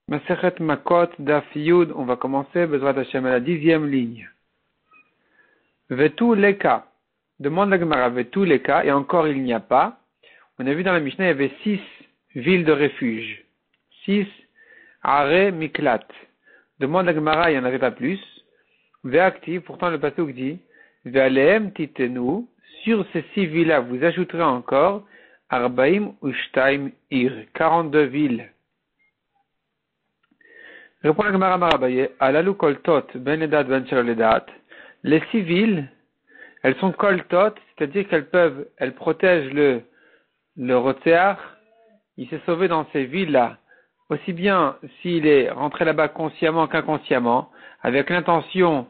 Masechet Makot Daf Yud, on va commencer, Bezrat Hashem, à la 10e ligne. Vetou les cas. Demande la Gemara, Vetou les cas, et encore il n'y a pas. On a vu dans la Mishnah, il y avait 6 villes de refuge. 6 Are Miklat. Demande la Gemara, il n'y en avait pas plus. Ve'activ, pourtant le pasuk dit, Ve'aleem titenu, sur ces 6 villes-là, vous ajouterez encore, Arbaim Ushtaim Ir, 42 villes. Répond la Gemara Marabaye, Alalou koltot ben edat ben shaloledat. Les 6 villes, elles sont koltot, c'est-à-dire elles protègent le rotzeach. Il s'est sauvé dans ces villes-là, aussi bien s'il est rentré là-bas consciemment qu'inconsciemment, avec l'intention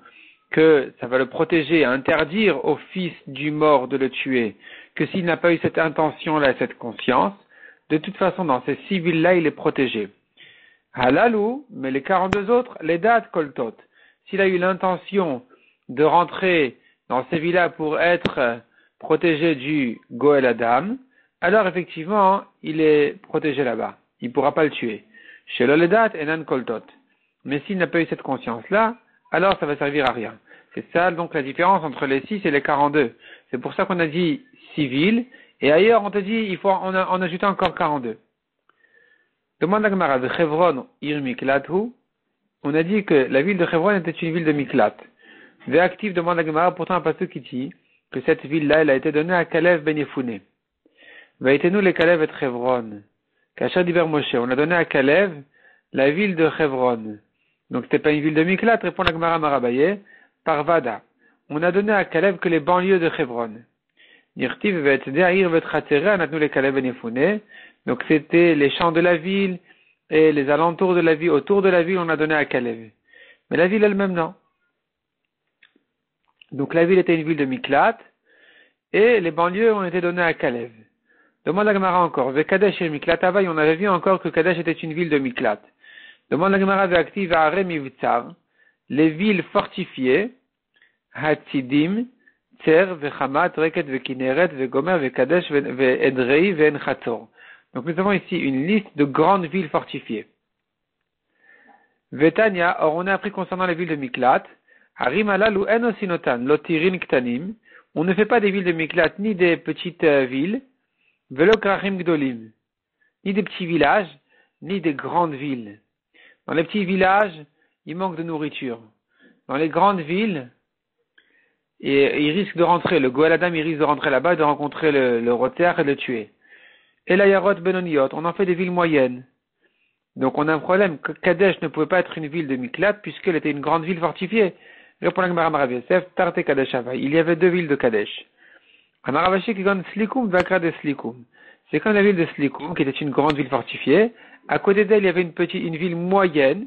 que ça va le protéger, interdire au fils du mort de le tuer, que s'il n'a pas eu cette intention-là, cette conscience, de toute façon, dans ces 6 villes-là, il est protégé. Halalou, mais les 42 autres, les dates koltot. S'il a eu l'intention de rentrer dans ces villas pour être protégé du Goel Adam, alors effectivement, il est protégé là-bas. Il ne pourra pas le tuer. Chez l'Oledat, enan koltot. Mais s'il n'a pas eu cette conscience-là, alors ça va servir à rien. C'est ça donc la différence entre les 6 et les 42. C'est pour ça qu'on a dit 6 villes, et ailleurs on te dit, il faut en ajouter encore 42. Demande la Gemara de Chevron ir Miklathu. On a dit que la ville de Chevron était une ville de Miklat. Ve'activ demande la Gemara, pourtant un pasuk qui dit que cette ville-là, elle a été donnée à Kalev ben Yefouné. Ve'etenu le Kalev et Chevron. Kasher diber Moshe. On a donné à Kalev la ville de Chevron. Donc c'était pas une ville de Miklat, répond la Gemara Marabaye, Parvada. On a donné à Kalev que les banlieues de Chevron. Nirtiv ve'etzeder ir ve'tchatere anatnu le Kalev ben Yefouné. Donc c'était les champs de la ville et les alentours de la ville, autour de la ville, on a donné à Kalev. Mais la ville elle-même, non. Donc la ville était une ville de Miklat et les banlieues ont été données à Kalev. Demande la Gemara encore. Ve Kadesh et Miklat Avaï, on avait vu encore que Kadesh était une ville de Miklat. Demande la Gemara Ve'aktiv Are Mivtsar, les villes fortifiées, Hatzidim, Tzer, Vechamat, Reket, Vekineret, Vegomer, Vekadesh, Ve'edrei, Ve'enchatzor. Donc nous avons ici une liste de grandes villes fortifiées. Vetania, or on a appris concernant les villes de Miklat, Harim alalu en osinotan, lotirin ktanim, on ne fait pas des villes de Miklat ni des petites villes, velo krachim gdolim, ni des petits villages, ni des grandes villes. Dans les petits villages, il manque de nourriture. Dans les grandes villes, et il risque de rentrer, le Goel Adam il risque de rentrer là-bas et de rencontrer le rotzeach et de le tuer. Et la Yarot Benoniot, on en fait des villes moyennes. Donc on a un problème, que Kadesh ne pouvait pas être une ville de Miklat puisqu'elle était une grande ville fortifiée. Répond la Gemara Marav Yosef, Tarte Kadesh Havai. Il y avait 2 villes de Kadesh. Amaravashi qui donne Slikum, Vakra de Slikum. C'est comme la ville de Slikum, qui était une grande ville fortifiée. À côté d'elle, il y avait une ville moyenne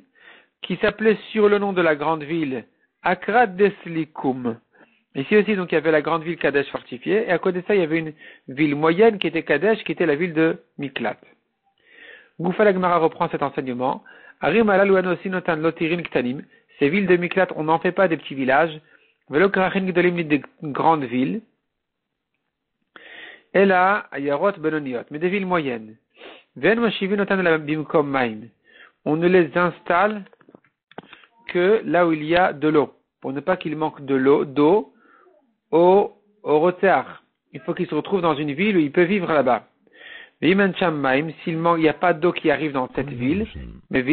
qui s'appelait sur le nom de la grande ville Akra de Slikum. Ici aussi, donc, il y avait la grande ville Kadesh fortifiée, et à côté de ça, il y avait une ville moyenne qui était Kadesh, qui était la ville de Miklat. Goufa la Gemara reprend cet enseignement. Arim alalouan aussi notan lotirin ktanim. Ces villes de Miklat, on n'en fait pas des petits villages. Velo krachin gdolim des grandes villes. Et là, ayarot benoniot, mais des villes moyennes. Ven mashivin notan la bimkom maim. On ne les installe que là où il y a de l'eau. Pour ne pas qu'il manque d'eau au rotzeach. Il faut qu'il se retrouve dans une ville où il peut vivre là-bas. S'il manque, il n'y a pas d'eau qui arrive dans cette ville, mais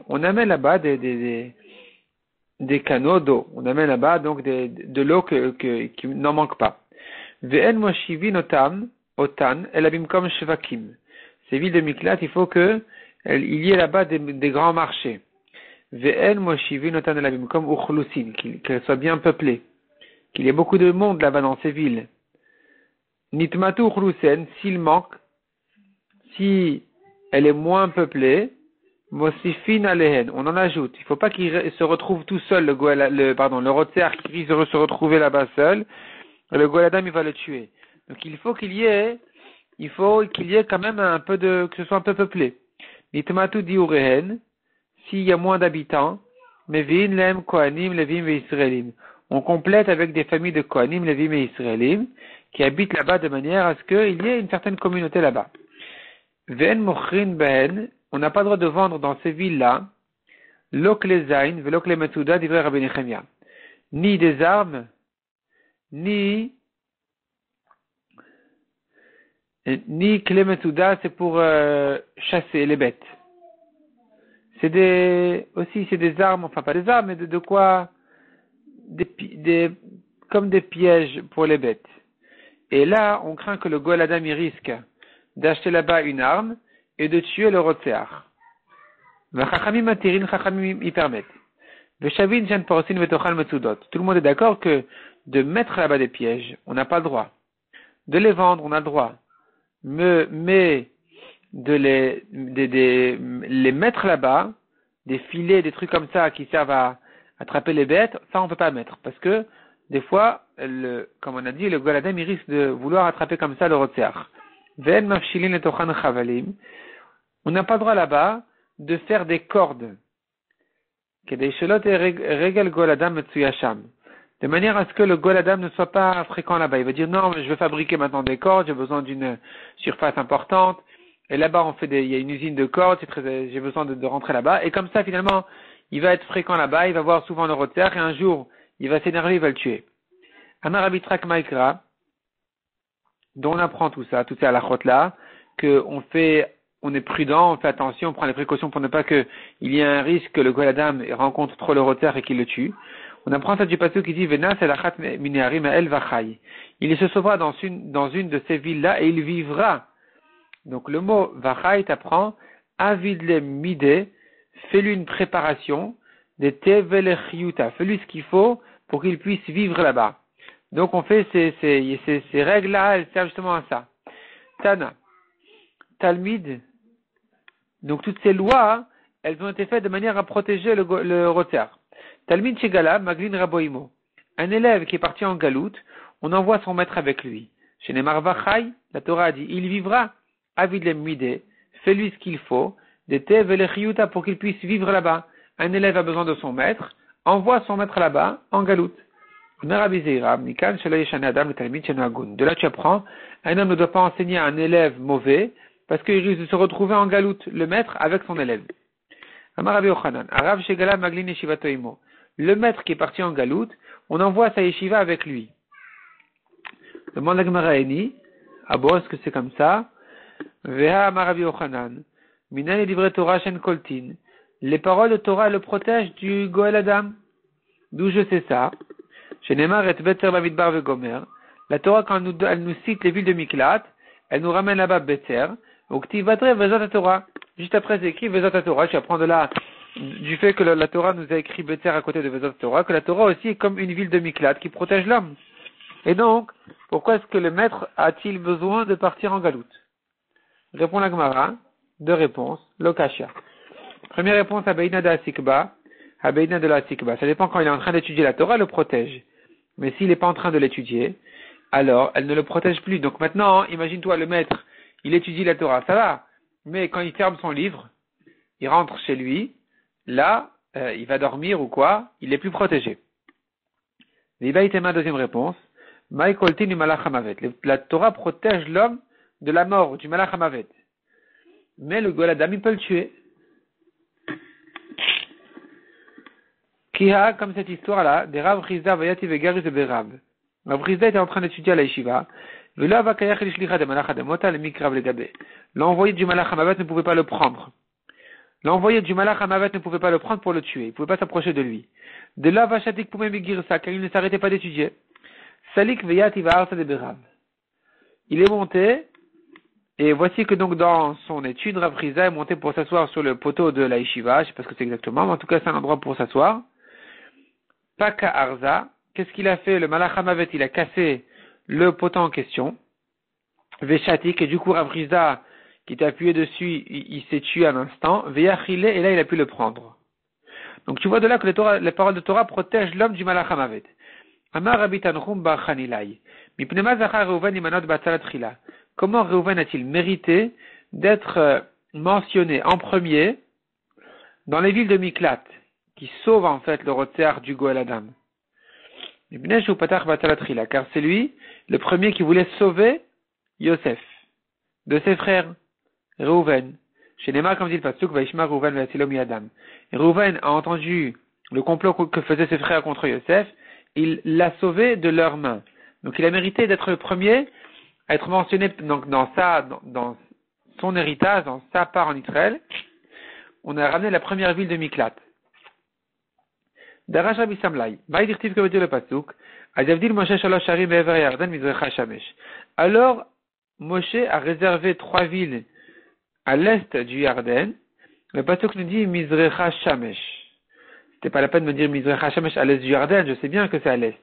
on amène là-bas des canaux d'eau. On amène là-bas donc de l'eau qui n'en manque pas. Ces villes de Miklat, il faut qu'il y ait là-bas des grands marchés. Qu'elles soient bien peuplées. Qu'il y ait beaucoup de monde là-bas dans ces villes. Nitmatu Khlusen, s'il manque, si elle est moins peuplée, Mosifin Alehen, on en ajoute. Il ne faut pas qu'il se retrouve tout seul, le rotzeach qui risque de se retrouver là-bas seul, le Goel Adam il va le tuer. Donc il faut qu'il y ait quand même que ce soit un peu peuplé. Nitmatu Diurehen, s'il y a moins d'habitants, Mevin Lem Kohanim Levim et Israélim. On complète avec des familles de Kohanim, Levim et Israélim, qui habitent là-bas de manière à ce qu'il y ait une certaine communauté là-bas. Ven Mochrin Ben, on n'a pas le droit de vendre dans ces villes-là, l'oklezain, veloklemetouda, d'ivrei Rabbi Nechemia. Ni des armes, ni klemetouda, c'est pour chasser les bêtes. C'est des armes, enfin pas des armes, mais de quoi, comme des pièges pour les bêtes. Et là, on craint que le Goel Adam il risque d'acheter là-bas une arme et de tuer le Rotseach. Chachamim matirin, Chachamim y permettent. Veshavin jen porosin vetochal metudot. Tout le monde est d'accord que de mettre là-bas des pièges, on n'a pas le droit. De les vendre, on a le droit. Mais de les mettre là-bas, des filets, des trucs comme ça qui servent à attraper les bêtes, ça on peut pas mettre. Parce que, des fois, comme on a dit, le Goladem, il risque de vouloir attraper comme ça le Rotseach. Ve'en mafshilin letochan chavalim. On n'a pas le droit là-bas de faire des cordes. De manière à ce que le Goladam ne soit pas fréquent là-bas. Il va dire non, mais je veux fabriquer maintenant des cordes, j'ai besoin d'une surface importante. Et là-bas, il y a une usine de cordes, j'ai besoin de rentrer là-bas. Et comme ça, finalement, il va être fréquent là-bas, il va voir souvent le Rotseach et un jour, il va s'énerver, il va le tuer. Amar Abitrak Maikra, dont on apprend tout ça, toutes ces halakhot là, on est prudent, on fait attention, on prend les précautions pour ne pas qu'il y ait un risque que le Goladam rencontre trop le Rotseach et qu'il le tue. On apprend ça du pasuk qui dit Venas elachat minearim el vachai. Il se sauvera dans une de ces villes-là et il vivra. Donc le mot vachai t'apprend avidle mide, fais-lui une préparation, des tevelechiyuta, fais-lui ce qu'il faut pour qu'il puisse vivre là-bas. Donc on fait ces règles-là, elles servent justement à ça. Tana, Talmid, donc toutes ces lois, elles ont été faites de manière à protéger le Rotseach. Talmid Shegala, Maglin Raboimo. Un élève qui est parti en galoute, on envoie son maître avec lui. Chez Nemar Vachai, la Torah a dit, il vivra, avidlem mide, fais-lui ce qu'il faut, des tevelechiyuta pour qu'il puisse vivre là-bas. Un élève a besoin de son maître, envoie son maître là-bas, en galoute. De là tu apprends, un homme ne doit pas enseigner à un élève mauvais, parce qu'il risque de se retrouver en galoute, le maître avec son élève. Le maître qui est parti en galoute, on envoie sa yeshiva avec lui. Demande la Gemara Eni, est-ce que c'est comme ça? Les paroles de Torah le protègent du Goel Adam. D'où je sais ça? La Torah, quand elle nous cite les villes de Miklat, elle nous ramène là-bas Betzer. Juste après, c'est écrit Vezat Torah. Tu apprends de là, du fait que la Torah nous a écrit Betzer à côté de Vezat Torah, que la Torah aussi est comme une ville de Miklat qui protège l'homme. Et donc, pourquoi est-ce que le maître a-t-il besoin de partir en galoute? Répond la Gemara. Deux réponses. Lokashia. Première réponse, Habeina de Asikba. Habeina de la Asikba. Ça dépend quand il est en train d'étudier la Torah, elle le protège. Mais s'il n'est pas en train de l'étudier, alors elle ne le protège plus. Donc maintenant, imagine-toi le maître, il étudie la Torah, ça va. Mais quand il ferme son livre, il rentre chez lui, là, il va dormir ou quoi, il est plus protégé. Vibaïtema, deuxième réponse. Maïkoltin du Malach Hamavet. La Torah protège l'homme de la mort, du Malach Hamavet. Mais le Goladam, il peut le tuer. Kiha, comme cette histoire-là, des Rav Chizda Vayati Vegaris de Berav. Rav Chizda était en train d'étudier à la yeshiva. L'envoyé du Malach Hamavet ne pouvait pas le prendre. L'envoyé du Malach Hamavet ne pouvait pas le prendre pour le tuer. Il ne pouvait pas s'approcher de lui. De là, Vachatik Poumé Begirsa, car il ne s'arrêtait pas d'étudier. Salik Vayati Vaharsa de Berav. Il est monté, et voici que donc dans son étude, Rav Chizda est monté pour s'asseoir sur le poteau de la yeshiva. Je ne sais pas ce que c'est exactement, mais en tout cas c'est un endroit pour s'asseoir. Paka Arza, qu'est-ce qu'il a fait? Le Malach Hamavet, il a cassé le poteau en question. Veshatik, et du coup Rav Chizda, qui était appuyé dessus, il s'est tué à l'instant. Veyachile, et là il a pu le prendre. Donc tu vois de là que les paroles de Torah protègent l'homme du Malach Hamavet. Amar Rabbi Tanchum bar Chanilai. Mipnema zachar Reuven imanot batzalat chila. Comment Reuven a-t-il mérité d'être mentionné en premier dans les villes de Miklat, qui sauvent en fait le Rotseach du Goel Adam? Car c'est lui, le premier qui voulait sauver Yosef, de ses frères, Reuven. Chez Neymar, comme dit le Pasuk, Vaishma Rouven Vasilom Yadam. Et Rouven a entendu le complot que faisaient ses frères contre Yosef, il l'a sauvé de leurs mains. Donc il a mérité d'être le premier à être mentionné donc, dans son héritage, dans sa part en Israël. On a ramené la première ville de Miklat. Darash Rabbi Samlai, Maïdirtiv que veut dire le Pasuk, Adavdil Moshe Shalosh Sharim Be'ever Yarden Mizrecha Shamesh. Alors, Moshe a réservé 3 villes à l'est du Yarden. Le Pasuk nous dit Mizrecha Shamesh. C'était pas la peine de me dire Mizrecha Shamesh à l'est du Yarden, je sais bien que c'est à l'est.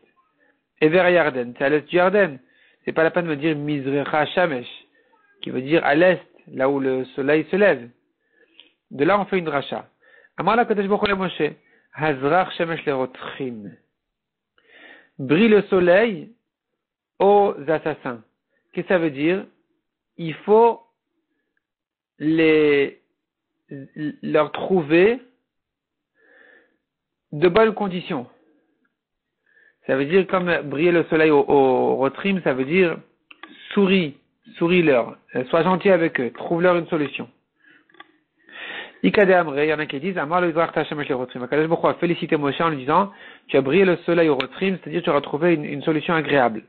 Ever Yarden, c'est à l'est du Yarden. C'est pas la peine de me dire Mizrecha Shamesh, qui veut dire à l'est, là où le soleil se lève. De là, on fait une dracha. Amar la Kadosh Baruch Hu Moshe, Hazrach Shemesh Lerotchim. Brille le soleil aux assassins. Qu'est-ce que ça veut dire? Il faut leur trouver de bonnes conditions. Ça veut dire comme briller le soleil au Rotrim, ça veut dire souris-leur, sois gentil avec eux, trouve-leur une solution. Ikade Amre, il y en a qui disent, Amar le Yisrael Hashem le Rotrim. Akadosh Baruch Hu a félicité Moshe en lui disant, tu as brillé le soleil au Rotrim, c'est-à-dire tu auras trouvé une solution agréable,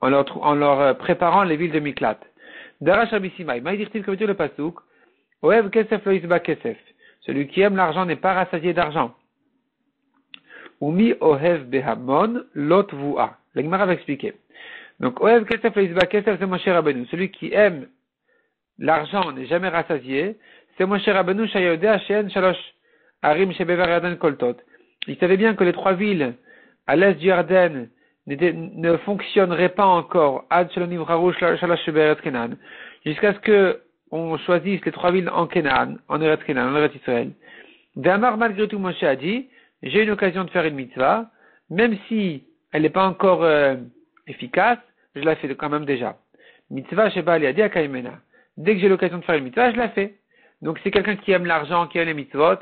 en leur préparant les villes de Miklat. Darash Rabbi Simai, Maïdirtiv que veut dire le Pasuk, Oev Kesef lo Yisba Kesef. Celui qui aime l'argent n'est pas rassasié d'argent. Umi Ohev Behamon Lot Vua. La Gemara va expliquer. Donc, Oev Kesef lo Yisba Kesef, c'est Moshe Rabbeinu. Celui qui aime l'argent n'est jamais rassasié. C'est Moshe Rabbeinu Shayodea Sheen Shalosh Arim Shebever Yarden Koltot. Il savait bien que les 3 villes à l'est du Yarden ne fonctionneraient pas encore Ad Shalonim Rarouch Shalosh Shebever Kenan, jusqu'à ce que on choisisse les 3 villes en Kenan, en Eretz Kenan, en Eretz Israël. D'Amar, malgré tout, Moshe a dit, j'ai une occasion de faire une mitzvah, même si elle n'est pas encore efficace, je la fais quand même déjà. Mitzvah Sheba Aliadi Akaimena. Dès que j'ai l'occasion de faire une mitzvah, je la fais. Donc c'est quelqu'un qui aime l'argent, qui aime les mitzvot,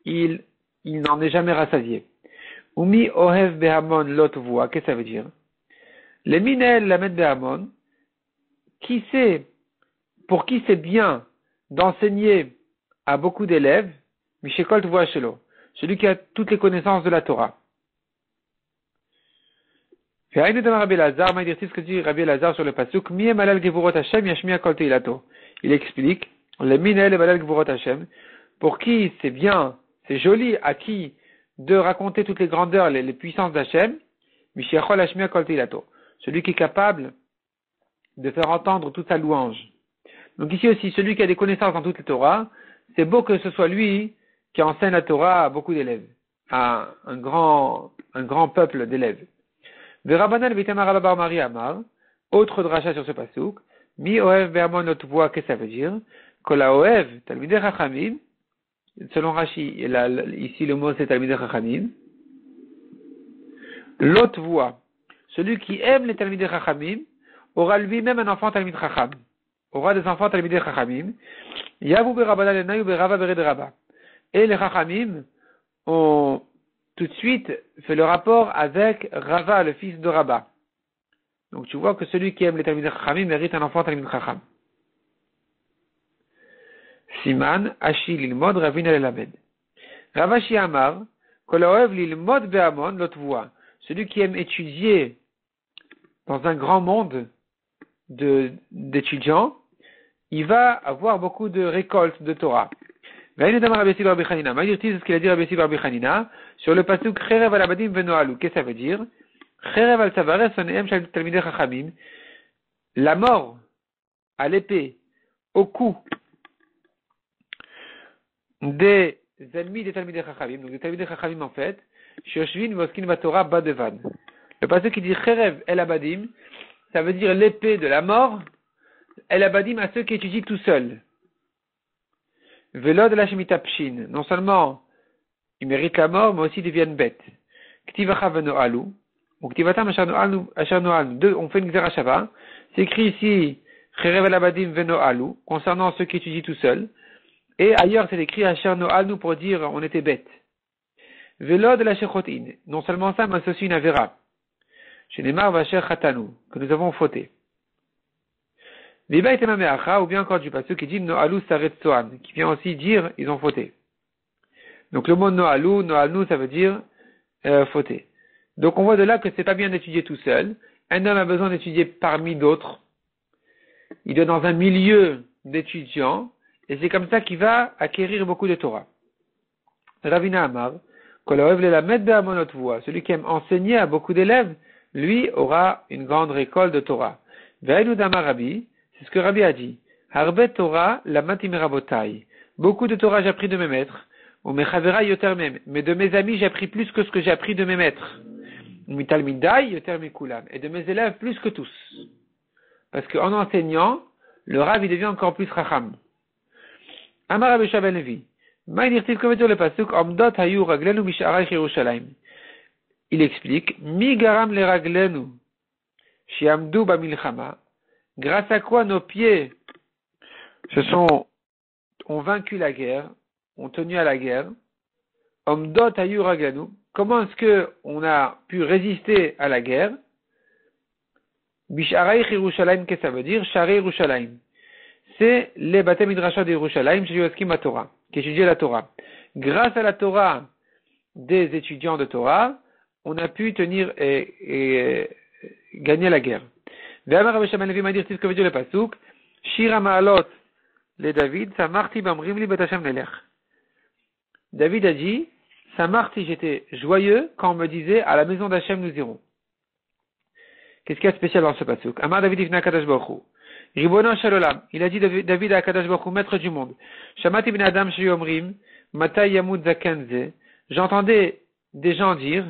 il n'en est jamais rassasié. Umi Ohev Behamon Lot Voa, qu'est-ce que ça veut dire? Les Minel Lamed Behamon, pour qui c'est bien d'enseigner à beaucoup d'élèves, Mishekol Tvoa Shelo, celui qui a toutes les connaissances de la Torah. Il explique, les Minel et Balal Gevurot Hashem, pour qui c'est bien, c'est joli, à qui de raconter toutes les grandeurs, les puissances d'Hashem, Mishechol Hashmia Kol Teilato, celui qui est capable de faire entendre toute sa louange. Donc ici aussi, celui qui a des connaissances dans toute la Torah, c'est beau que ce soit lui qui enseigne la Torah à beaucoup d'élèves, à un grand peuple d'élèves. Verabanan Vitamar Ababar Mari Amar, autre dracha sur ce pasuk, Mi Oev Behamon Lot Voa, qu'est-ce que ça veut dire? Kola Oev, Talmidei Chachamim, selon Rashi, ici le mot c'est Talmidei Chachamim, Lot Voa, celui qui aime les Talmidei Chachamim, aura lui-même un enfant Talmid Chacham, aura des enfants Talmidei Chachamim, Yavu Berabana Lenayu Berava Bered Rabba. Et les Chachamim ont tout de suite fait le rapport avec Rava, le fils de Rabba. Donc tu vois que celui qui aime les Talmidei Chachamim mérite un enfant Talmid Chacham. Siman, Ashi Lilmod, Ravina Lelamed. Ravashi Amar, Kolaoev Lilmod Behamon Lotvua. Celui qui aime étudier dans un grand monde d'étudiants, il va avoir beaucoup de récoltes de Torah. Qu'est-ce qu'il a dit Rabbi Barbi Chanina sur le pasuk Cherev al abadim venoalu? Qu'est-ce que ça veut dire? Cherev al tavares oneem shel talmidei chachamim. La mort à l'épée, au cou des ennemis des talmidei chachamim, donc des talmidei chachamim en fait, shoshvin voskin vatorah badevan. Le pasuk qui dit Cherev el abadim, ça veut dire l'épée de la mort, el abadim à ceux qui étudient tout seuls. Velo de la Shemitah Pshin, non seulement ils méritent la mort, mais aussi ils deviennent bêtes. Ktivacha venoalu, ou ktivatam asher noalu. Deux, on fait une xerashava. C'est écrit ici, Cherev al-abadim venoalu, concernant ceux qui étudient tout seuls. Et ailleurs, c'est écrit asher noalu pour dire on était bêtes. Velo de la shechotin, non seulement ça, mais c'est aussi une avera. Chez Neymar vacher chatanu, que nous avons fauté. Viba et Temameacha, ou bien encore du pasuk qui dit Noalu Saret Soan, qui vient aussi dire ils ont fauté. Donc le mot Noalu, ça veut dire fauté. Donc on voit de là que c'est pas bien d'étudier tout seul. Un homme a besoin d'étudier parmi d'autres. Il est dans un milieu d'étudiants, et c'est comme ça qu'il va acquérir beaucoup de Torah. Ravina Amar, celui qui aime enseigner à beaucoup d'élèves, lui aura une grande récolte de Torah. Rabbi, c'est ce que Rabbi a dit. Harbe Torah, la matimerabotai. Beaucoup de Torah j'ai appris de mes maîtres. Ou mechavera yoter mem. Mais de mes amis j'ai appris plus que ce que j'ai appris de mes maîtres. Mitalmidai yoter mikulam. Et de mes élèves plus que tous. Parce qu'en enseignant, le Rav il devient encore plus racham. Amar Rabbi Shaben Levi. Il explique, Mi garam le raglenu, shiamdu ba milchama, grâce à quoi nos pieds ont vaincu la guerre, ont tenu à la guerre. Omdot hayu raglenu, comment est-ce que on a pu résister à la guerre? Bisharai Yerushalayim, qu'est-ce que ça veut dire? Shari Yerushalayim. C'est les Bate Midrasha de Yerushalayim, chez Yoskim à Torah, qui étudie la Torah. Grâce à la Torah des étudiants de Torah, on a pu tenir et gagner la guerre. Ve'amar Rabbi Shammai Levi Madir Tiv Kovedio le pasuk, Shira Ma'alot le David, Samarti b'amrim li bet Hashem nelech. David a dit, Samarti, j'étais joyeux quand on me disait, à la maison d'Hachem nous irons. Qu'est-ce qu'il y a de spécial dans ce pasuk? Amar David Ifna Kadosh Baruch Hu. Ribono Shalolam, il a dit David à Kadosh Baruch Hu, maître du monde. Shamati ben Adam Sheyomrim, Matai Yamud Zakenze. J'entends des gens dire,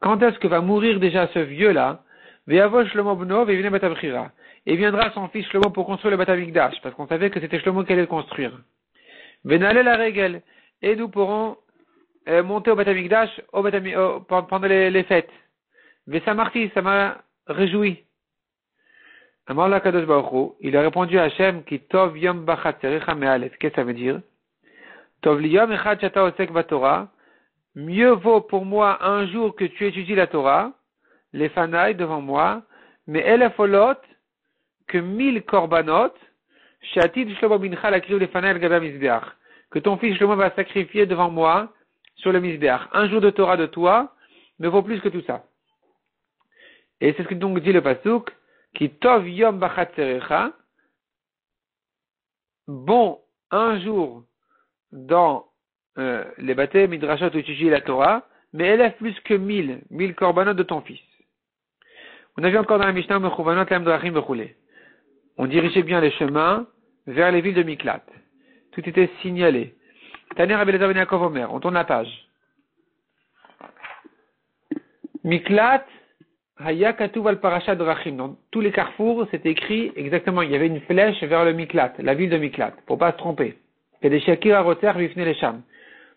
quand est-ce que va mourir déjà ce vieux-là? Ve'avo Shlomo bno ve'ivne bet Abchira. Et viendra son fils Shlomo pour construire le Beit Hamikdash, parce qu'on savait que c'était Shlomo qui allait le construire. Venale la règle, et nous pourrons monter au Beit Hamikdash pendant les fêtes. Ve'samarti, ça m'a réjoui. Amar la Kadosh Baruch Hu, il a répondu à Hachem qui Tov Yom Bachat Serecha Me'alef. Qu'est-ce que ça veut dire? Tov Liyom Echad Shata Osek Batorah. Mieux vaut pour moi un jour que tu étudies la Torah, les fanailles devant moi, mais Elef Olot, que 1000 korbanot, Shatid Shlomo Bincha l'akriou les fanailles Gaba Mizbeach, que ton fils Shlomo va sacrifier devant moi sur le Mizbeach. Un jour de Torah de toi me vaut plus que tout ça. Et c'est ce que donc dit le pasuk, qui Tov Yom Bachat Serecha, bon, un jour dans les bâtés midrashot où tu étudies la Torah, mais élève plus que 1000 korbanot de ton fils. On a vu encore dans la Mishnah, Mechouvanot Lam Drachim Bechoulet. On dirigeait bien les chemins vers les villes de Miklat. Tout était signalé. Taner Rabbi Elazar ben Yaakov Omer, on tourne la page. Miklat, Haya Katuv al Parashat Drachim. Dans tous les carrefours, c'était écrit exactement, il y avait une flèche vers le Miklat, la ville de Miklat, pour pas se tromper. Il y a des Shakir à Roter, Vifne les Sham.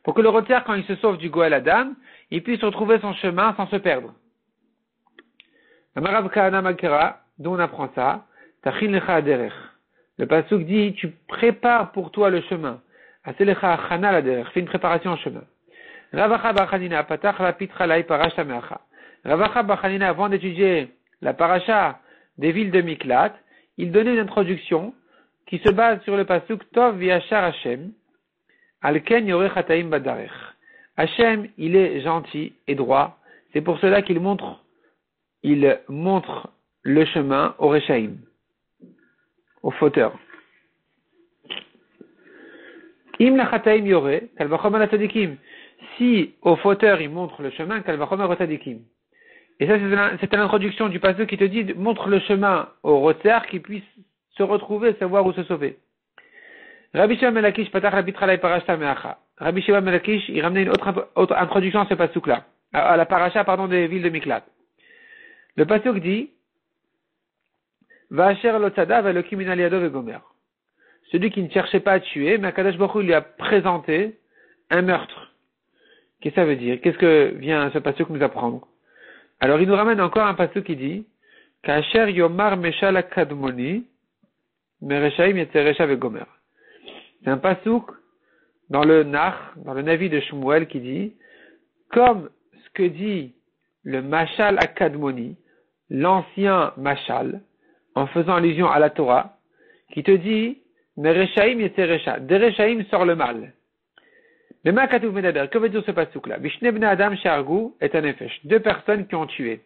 Pour que le Roter, quand il se sauve du Goël Adam, il puisse retrouver son chemin sans se perdre. Amarav Kahana Makera, d'où on apprend ça, Tachin Lecha Aderech. Le pasuk dit, tu prépares pour toi le chemin. Aselecha Achana Aderech, fais une préparation au chemin. Ravacha Bachanina, Patach la Pitra Lai Parasha Meacha. Ravacha Bachanina, avant d'étudier la paracha des villes de Miklat, il donnait une introduction qui se base sur le pasuk Tov Viachar Hashem, Alken Yorech Hataim Badarech. Hashem, il est gentil et droit. C'est pour cela qu'il montre le chemin au Rechaim, au fauteur. Im la Hataim Yore, Kalvachom al Tzadikim. Si au fauteur il montre le chemin, Kalvachom al Tzadikim. Et ça, c'est l'introduction du pasuk qui te dit, montre le chemin au Rotzer qui puisse se retrouver, savoir où se sauver. Rabbi Shimon ben Lakish patach la pitra la parasha meacha. Rabbi Shimon ben Lakish, il ramenait une autre introduction à ce pasuk-là, à la paracha, des villes de Miklat. Le pasuk dit, Va'asher lo tzada v'elokim min al yado vegomer. Celui qui ne cherchait pas à tuer, mais Akadosh Baruch Hu lui a présenté un meurtre. Qu'est-ce que ça veut dire? Qu'est-ce que vient ce pasuk nous apprendre? Alors il nous ramène encore un pasuk qui dit, Ka'asher yomar meshal akadmoni, mereshaim yetzeresha vegomer. C'est un pasouk dans le Navi de Shmuel qui dit, comme ce que dit le Mashal Akadmoni, l'ancien Mashal, en faisant allusion à la Torah, qui te dit, Mereshaim yeteresha, des Reshaim sort le mal. Mais ma katouf medaber, que veut dire ce pasuk-là? Bishne bne adam shargu et un nefesh, deux personnes qui ont tué.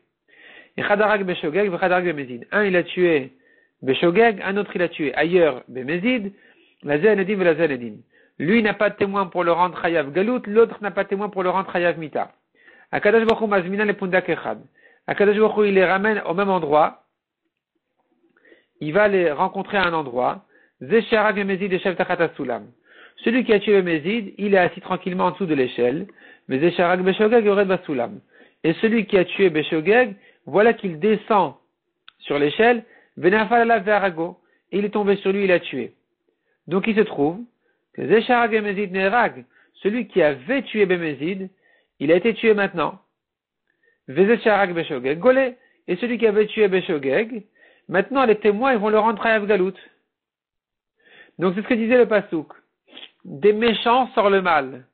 Et chadarag beshogeg, chadarag bemezid. Un il a tué beshogeg, un autre il a tué ailleurs bemezid, la zenedim et la zenedim. Lui n'a pas de témoin pour le rendre chayav galut, l'autre n'a pas de témoin pour le rendre chayav mita. Akadosh Baruch Hu mazmina le pundak echad. Akadosh Baruch Hu il les ramène au même endroit. Il va les rencontrer à un endroit. Zesharag bemezid et shev tachat sulam. Celui qui a tué le Mézid, il est assis tranquillement en dessous de l'échelle, mais Zesharag Beshogeg aurait Basulam. Et celui qui a tué Beshogeg, voilà qu'il descend sur l'échelle, Venafalala Verago, et il est tombé sur lui, il a tué. Donc il se trouve que Zesharag Mézid Nerag, celui qui avait tué Bémézid, il a été tué maintenant. Vezesharag Beshogeg Golé, et celui qui avait tué Beshogeg, maintenant les témoins ils vont le rendre Hayav Galout. Donc c'est ce que disait le Pasuk. Des méchants sort le mal.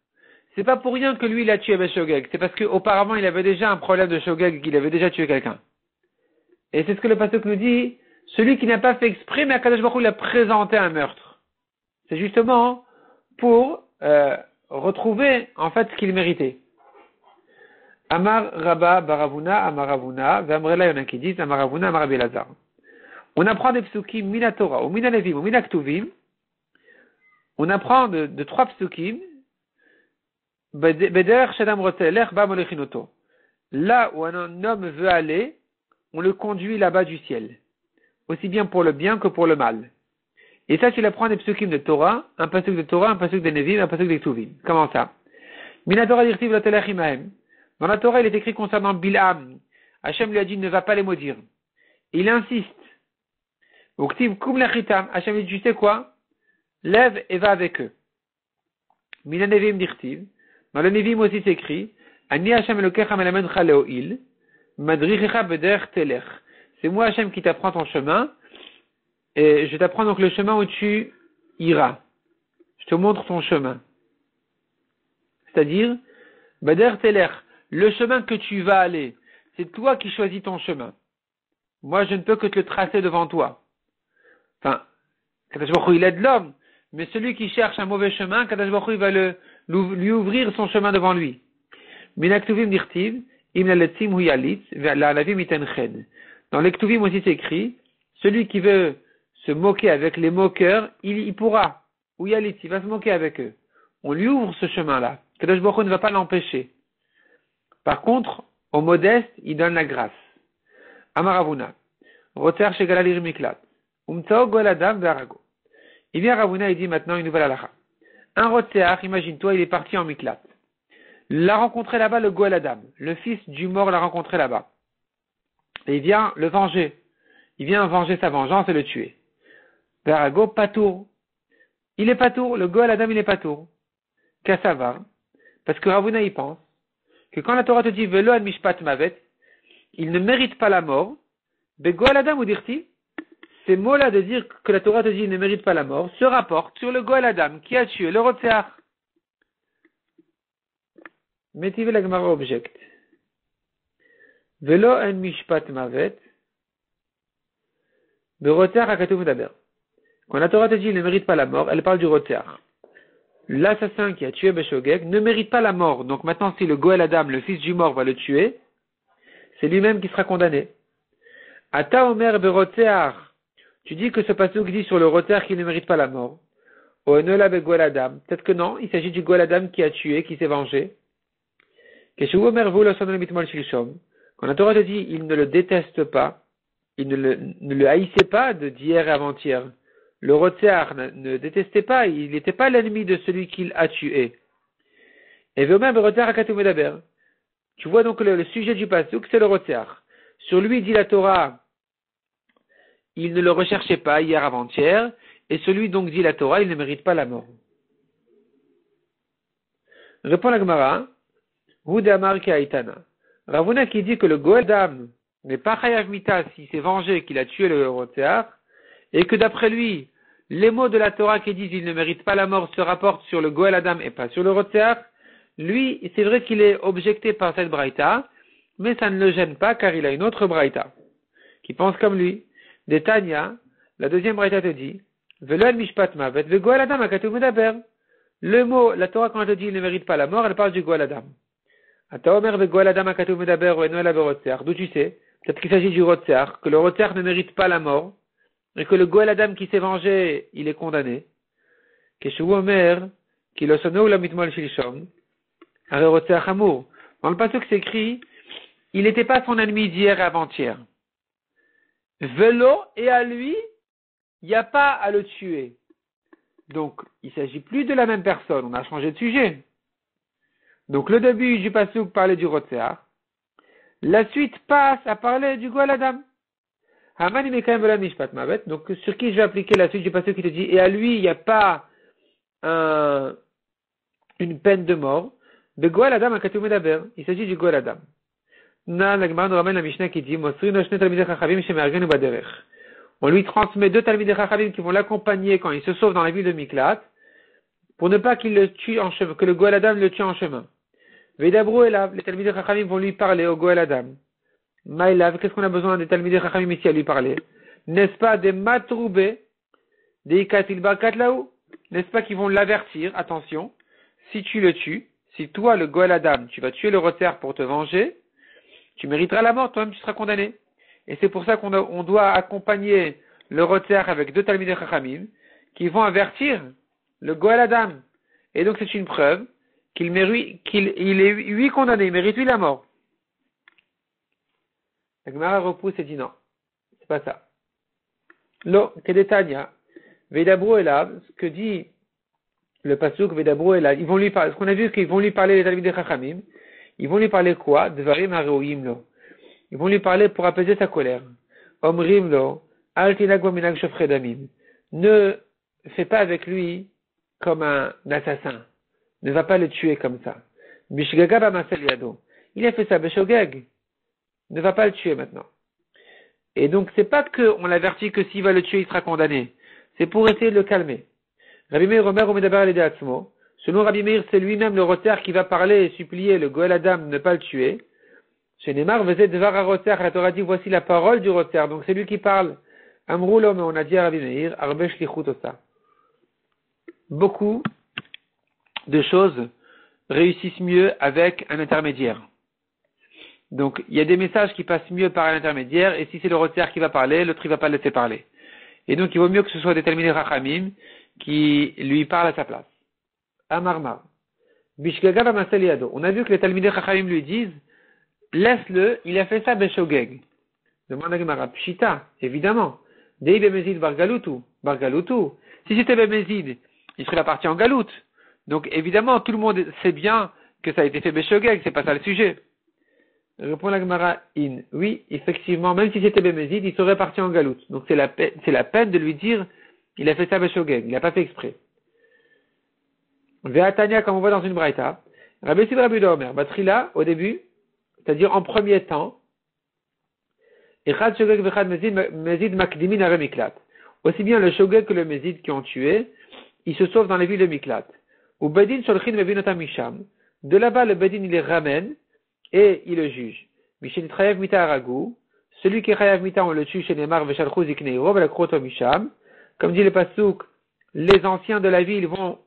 C'est pas pour rien que lui il a tué Beshogeg. C'est parce qu'auparavant il avait déjà un problème de Shogeg, qu'il avait déjà tué quelqu'un. Et c'est ce que le pasuk nous dit, celui qui n'a pas fait exprès, mais Akadosh Baruch Hu l'a présenté un meurtre. C'est justement pour retrouver en fait ce qu'il méritait. Amar Rabba Baravuna, Amar Ravuna, Vamrela il y en a qui disent Amar Ravuna, Amar Rabbi Elazar. On apprend des psukim mina Torah, ou mina Levim, ou mina Ktuvim. On apprend de trois psukim, Beder Shadam Rotelech Ba Molechinoto. Là où un homme veut aller, on le conduit là-bas du ciel. Aussi bien pour le bien que pour le mal. Et ça, tu l'apprends des psukim de Torah, un pasuk de Torah, un pasuk de Nevim, un pasuk de Ktuvim. Comment ça? Mina Torah dirtiv Rotelech Imahem. Dans la Torah, il est écrit concernant Bil'am. Hachem lui a dit, ne va pas les maudire. Il insiste. Uktiv Kum Lechitam. Hachem lui dit, tu sais quoi? Lève et va avec eux. Mina Nevim dirtiv. Dans le Nevim aussi c'est écrit, Ani Hashem Elokecha melamecha leoil, madrichecha beder telech. C'est moi Hashem qui t'apprends ton chemin, et je t'apprends donc le chemin où tu iras. Je te montre ton chemin. C'est-à-dire, beder telech, le chemin que tu vas aller, c'est toi qui choisis ton chemin. Moi je ne peux que te le tracer devant toi. Enfin, Kadosh Baruch Hu il aide l'homme, mais celui qui cherche un mauvais chemin, Kadosh Baruch Hu il va lui ouvrir son chemin devant lui. Minaktuvim dirtiv, im laletzim hu yalitz, ve'alavim iten ched. Dans les Ktuvim aussi c'est écrit, celui qui veut se moquer avec les moqueurs, il pourra. Ou yalitz, il va se moquer avec eux. On lui ouvre ce chemin-là. Kadosh Baruch Hu ne va pas l'empêcher. Par contre, au modeste, il donne la grâce. Amaravuna. Roter shegalalir miklat. Umtao goladam ve'arago. Il vient Ravuna et dit maintenant une nouvelle halakha. Un Rotseach, imagine-toi, il est parti en Miklat. L'a rencontré là-bas le Goël Adam. Le fils du mort l'a rencontré là-bas. Et il vient le venger. Il vient venger sa vengeance et le tuer. Verago, patour. Il est patour, le Goël Adam il est patour. Kassavar. Parce que Ravuna y pense que quand la Torah te dit Velo ad mishpat mavet, il ne mérite pas la mort. Be Goël Adam ou dirti? Ces mots-là de dire que la Torah te dit ne mérite pas la mort se rapportent sur le Goël Adam qui a tué le Rotseach. Métive la Gemara objecte. Velo en mishpat mavet. De Rotseach akatuv daber. Quand la Torah te dit il ne mérite pas la mort, elle parle du Rotseach. L'assassin qui a tué Beshogeg ne mérite pas la mort. Donc maintenant si le Goël Adam, le fils du mort, va le tuer, c'est lui-même qui sera condamné. Ata omer berotseach. Tu dis que ce pasuk dit sur le roter qui ne mérite pas la mort. Oenola be Goël Adam. Peut-être que non, il s'agit du Goël Adam qui a tué, qui s'est vengé. Quand la Torah te dit, il ne le déteste pas, il ne le haïssait pas d'hier et avant-hier. Le roter ne détestait pas, il n'était pas l'ennemi de celui qu'il a tué. Et Veomer be roter akatu medaber. Tu vois donc le sujet du pasuk, c'est le roter. Sur lui dit la Torah, il ne le recherchait pas hier avant-hier, et celui donc dit la Torah, il ne mérite pas la mort. Répond la Gemara, Hudamar Kaitana. Ravuna qui dit que le Goël Adam n'est pas chayav mita s'il s'est vengé qu'il a tué le Rotseach, et que d'après lui, les mots de la Torah qui disent il ne mérite pas la mort se rapportent sur le Goël Adam et pas sur le Rotseach, lui, c'est vrai qu'il est objecté par cette braïta, mais ça ne le gêne pas car il a une autre braïta qui pense comme lui. Des Tanya, la deuxième braïta te dit, Velo el mishpat mavet, ve goel adam akatu medaber. Le mot, la Torah, quand elle te dit, il ne mérite pas la mort, elle parle du goel adam. Ata omer ve goel adam akatu medaber, ou eno el averotseach. D'où tu sais? Peut-être qu'il s'agit du rotseach, que le rotseach ne mérite pas la mort, et que le goel adam qui s'est vengé, il est condamné. Keshu omer, ki lo sono ou la mitmol shilshom, are rotseach amour. Dans le passage c'est écrit, il n'était pas son ennemi d'hier et avant-hier. Velo, et à lui, il n'y a pas à le tuer. Donc, il ne s'agit plus de la même personne, on a changé de sujet. Donc, le début du pasuk parlait du Rotseach. La suite passe à parler du Goel Adam. Hamani Mekayem Vela Mishpat Mavet. Donc, sur qui je vais appliquer la suite du pasuk qui te dit, et à lui, il n'y a pas une peine de mort. De Goel Adam Akatu Medaber. Il s'agit du Goel Adam. Na, la Gemara nous ramène la Mishnah qui dit, Mosrino Shne Talmidei Chachavim Shemergenu Baderech. On lui transmet 2 Talmidei Chachavim qui vont l'accompagner quand il se sauve dans la ville de Miklat, pour ne pas qu'il le tue en chemin, que le Goel Adam le tue en chemin. Veidabru Elav, les Talmidei Chachamim vont lui parler au Goel Adam. Maïlav, qu'est-ce qu'on a besoin des Talmidei Chachamim ici à lui parler? N'est-ce pas des Matroubé, des Ikatil Barkat Laou? N'est-ce pas qu'ils vont l'avertir, attention, si tu le tues, si toi, le Goel Adam, tu vas tuer le Rotser pour te venger, tu mériteras la mort, toi-même tu seras condamné. Et c'est pour ça qu'on doit accompagner le Rotser avec 2 Talmidei Chachamim qui vont avertir le Goel Adam. Et donc c'est une preuve qu'il est lui condamné, il mérite lui la mort. La Gemara repousse et dit non, c'est pas ça. Lo, Kedetania, Veidabru Elav, ce que dit le pasuk Veidabru Elav, ils vont lui parler, ce qu'on a vu qu'ils vont lui parler les Talmidei Chachamim, ils vont lui parler quoi? Dvarim hareoim lo. Ils vont lui parler pour apaiser sa colère. Omrim lo, al tinag bo minag shofchei damim. Ne fais pas avec lui comme un assassin. Ne va pas le tuer comme ça. Bishgaga b'masel yado. Il a fait ça, beshogeg. Ne va pas le tuer maintenant. Et donc, c'est pas qu'on l'avertit que s'il va le tuer, il sera condamné. C'est pour essayer de le calmer. Rabbi Meir Omer Omedaber Alede Atzmo. Selon Rabbi Meir, c'est lui-même le Rotser qui va parler et supplier le Goel Adam de ne pas le tuer. Chez Neymar, Vezet Devar HaRotser, la Torah dit, voici la parole du Rotser. Donc c'est lui qui parle. Amroulo, mais on a dit à Rabbi Meir, Arbe Shlichut Osa. Beaucoup de choses réussissent mieux avec un intermédiaire. Donc il y a des messages qui passent mieux par un intermédiaire, et si c'est le Rotser qui va parler, l'autre il va pas le laisser parler. Et donc il vaut mieux que ce soit des Talmidei Chachamim qui lui parlent à sa place. Amarmar. Bishgaga b'masel yado. On a vu que les Talmidei Chachamim lui disent, laisse-le, il a fait ça beshogeg. Demande à Gemara, pshita, évidemment. Dei bemezid bargalutu. Si c'était bemezid, il serait la partie en galoute. Donc évidemment, tout le monde sait bien que ça a été fait beshogeg, c'est pas ça le sujet. Répond la Gemara in. Oui, effectivement, même si c'était bemezid, il serait parti en galoute. Donc c'est la peine de lui dire, il a fait ça beshogeg, il n'a pas fait exprès. Ve'atania, comme on voit dans une braïta, Rabbi Sid Rabbi Omer, Batrila, au début, c'est-à-dire en premier temps, Echad Shogeg vechad Mezid Makdimin Are Miklat. Aussi bien le Shogeg que le Mezid qui ont tué, ils se sauvent dans les villes de Miklat. Ou Bedin Sholchin Mevinotam Misham. De là-bas, le Bedin, il les ramène et il le juge. Mishin Trayev Mita Aragou. Celui qui est Chayav Mita, on le tue chez Neymar Veshalchou Zikneiro, Velakroto Misham. Comme dit le Pasuk, les anciens de la ville vont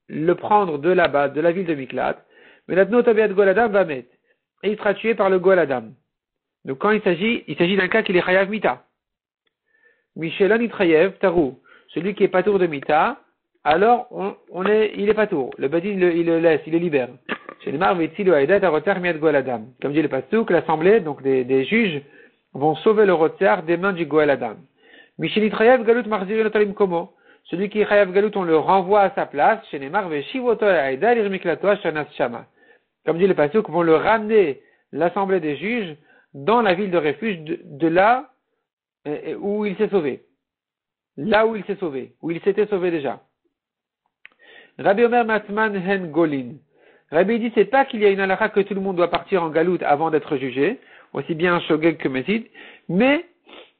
le prendre de là-bas, de la ville de Miklat. Mais Natno Tabiat Goladam va mettre. Et il sera tué par le Goel Adam. Donc quand il s'agit d'un cas qu'il est Chayav Mita. Michelon Itrayev Tarou. Celui qui est patour de Mita, alors il est patour. Le Badin il le laisse, il le libère. Chez les Marvetzi le Haïdat a Rotzer Miat Goel Adam. Comme dit le Pasuk, l'assemblée, donc des juges, vont sauver le Rotzer des mains du Goel Adam. Michel Itrayev Galut Marzir Notalim Komo. Celui qui est Chayav Galut, on le renvoie à sa place. Chez les Marvechivoto Haïda Lirmiklato Shanas Shama. Comme dit le Pasuk, vont le ramener l'assemblée des juges dans la ville de refuge de là où il s'est sauvé. Là où il s'est sauvé, où il s'était sauvé déjà. Rabbi Omer Matman Hen Golin. Rabbi dit, c'est pas qu'il y a une halakha que tout le monde doit partir en galoute avant d'être jugé, aussi bien Shogeg que Mezid, mais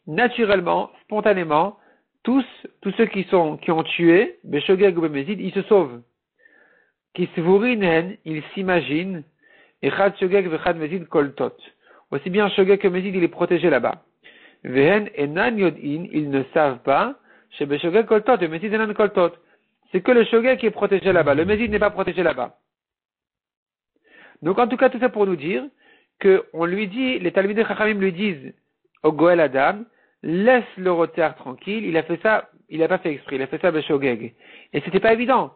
naturellement, spontanément, tous ceux qui ont tué, Shogeg ou Mezid, ils se sauvent. Kisvurinen, il s'imagine, et Chad Shogeg vechad Mezid koltot. Aussi bien Shogeg que Mezid, il est protégé là-bas. Vehen enan yodin, ils ne savent pas, chez Beshogeg Koltot, le Mésid enan Koltot. C'est que le Shogeg qui est protégé là-bas, le Mésid n'est pas protégé là-bas. Donc en tout cas, tout ça pour nous dire que on lui dit, les Talmidei Chachamim lui disent au Goel Adam, laisse le Rotzeach tranquille, il a fait ça, il n'a pas fait exprès, il a fait ça Beshogeg. Et c'était pas évident.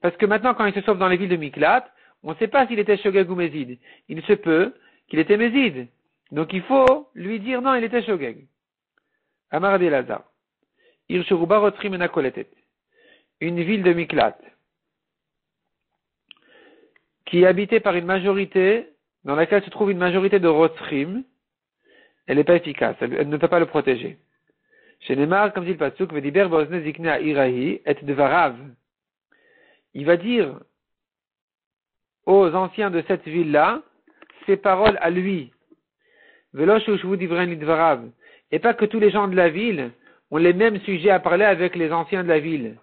Parce que maintenant, quand il se sauve dans les villes de Miklat, on ne sait pas s'il était Shogeg ou Mésid. Il se peut qu'il était Mésid. Donc il faut lui dire non, il était Shogeg. Amar Rabbi Elazar. Irshuruba Rotrim ena Koletet. Une ville de Miklat qui est habitée par une majorité, dans laquelle se trouve une majorité de Rotrim, elle n'est pas efficace, elle ne peut pas le protéger. Chez Neymar, comme dit le Pasuk, Vediber Bozne Ziknea Irahi et Devarav. Il va dire aux anciens de cette ville-là ses paroles à lui. Velosh Ushvu Divren Lidvarav. Et pas que tous les gens de la ville ont les mêmes sujets à parler avec les anciens de la ville.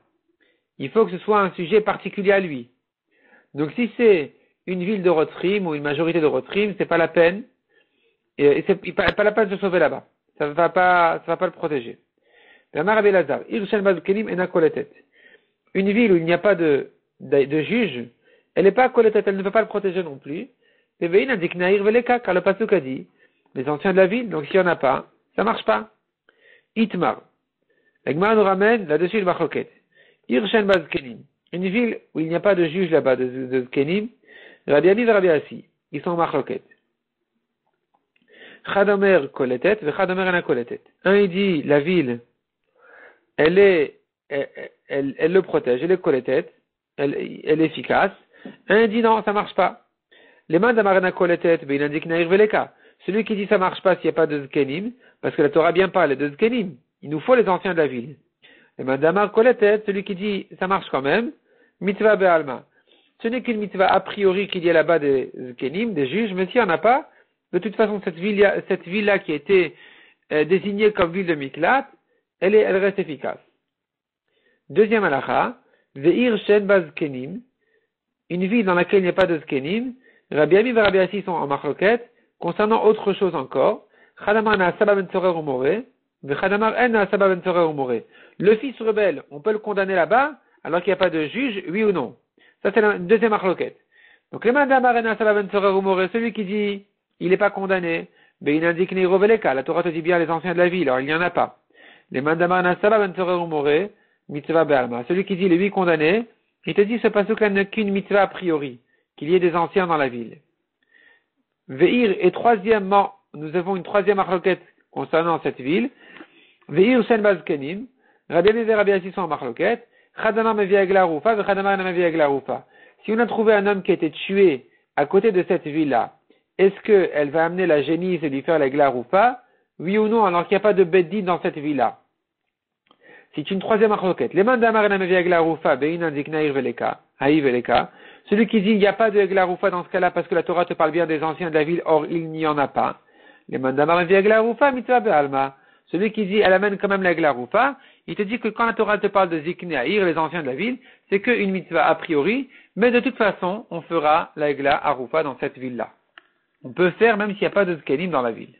Il faut que ce soit un sujet particulier à lui. Donc si c'est une ville de Rotrim ou une majorité de Rotrim, c'est pas la peine. Et c'est pas la peine de se sauver là-bas. Ça va pas le protéger. Une ville où il n'y a pas de juge, elle n'est pas koletet, elle ne peut pas le protéger non plus. Car le pasuk a dit, les anciens de la ville, donc s'il n'y en a pas, ça marche pas. Itmar. L'Agma nous ramène là-dessus le machloket. Irshen Bazkenim. Une ville où il n'y a pas de juge là-bas, de Zkenim, Rabbi Ami et Rabbi Assi. Ils sont machloket. Chadomer koletet, ve chadomer ena koletet. Un, il dit, la ville, elle le protège, elle est koletet, elle est efficace. Un, il dit, non, ça marche pas. Les mains d'Amarena koletet, ben il indique naïr veleka. Celui qui dit ça marche pas s'il n'y a pas de Zkenim, parce que la Torah bien parle de Zkenim. Il nous faut les anciens de la ville. Et Madamar Koletet, celui qui dit ça marche quand même, mitzvah be'alma. Ce n'est qu'une mitzvah a priori qu'il y a là-bas des Zkenim, des juges, mais s'il n'y en a pas, de toute façon cette ville-là qui a été désignée comme ville de Miklat, elle reste efficace. Deuxième halakha, Ve'ir Shen Bazkenim, une ville dans laquelle il n'y a pas de Zkenim, Rabbi Ami et Rabbi Assi sont en machloket, concernant autre chose encore, Chadamar na Saba ben Tzorer ou Moré, Vechadamar en na Saba ben Tzorer ou Moré. Le fils rebelle, on peut le condamner là-bas, alors qu'il n'y a pas de juge, oui ou non. Ça c'est la deuxième machloket. Donc le Madamar en na Saba ben Tzorer ou Moré, celui qui dit, il n'est pas condamné, ben il indique Neiro Veleka, la Torah te dit bien les anciens de la ville, alors il n'y en a pas. Les Madamar en na Saba ben Tzorer ou Moré, mitzvah be'alma. Celui qui dit, il est lui condamné, il te dit, ce pasuk-là n'est qu'une mitzvah a priori, qu'il y ait des anciens dans la ville. Ve'ir, et troisièmement, nous avons une troisième machloket concernant cette ville. Ve'ir Shen Bazkenim, Rabbi Ami et Rabbi Assi sont en machloket. Chadamar mevi agla rufa, vechadamar na mevi agla rufa. Si on a trouvé un homme qui a été tué à côté de cette ville-là, est-ce qu'elle va amener la génisse et lui faire la gla rufa? Oui ou non, alors qu'il n'y a pas de beddin dans cette ville-là? C'est une troisième machloket. Les mandamar na mevi agla rufa, be'in indik nair veleka, haï veleka. Celui qui dit il n'y a pas de Eglaroufa dans ce cas-là parce que la Torah te parle bien des anciens de la ville, or il n'y en a pas. Les mandamar vi Eglaroufa, mitzvah be'alma. Celui qui dit elle amène quand même la Eglaroufa, il te dit que quand la Torah te parle de Zikne Haïr, les anciens de la ville, c'est qu'une mitzvah a priori, mais de toute façon, on fera la Eglaroufa dans cette ville-là. On peut faire même s'il n'y a pas de Zkenim dans la ville.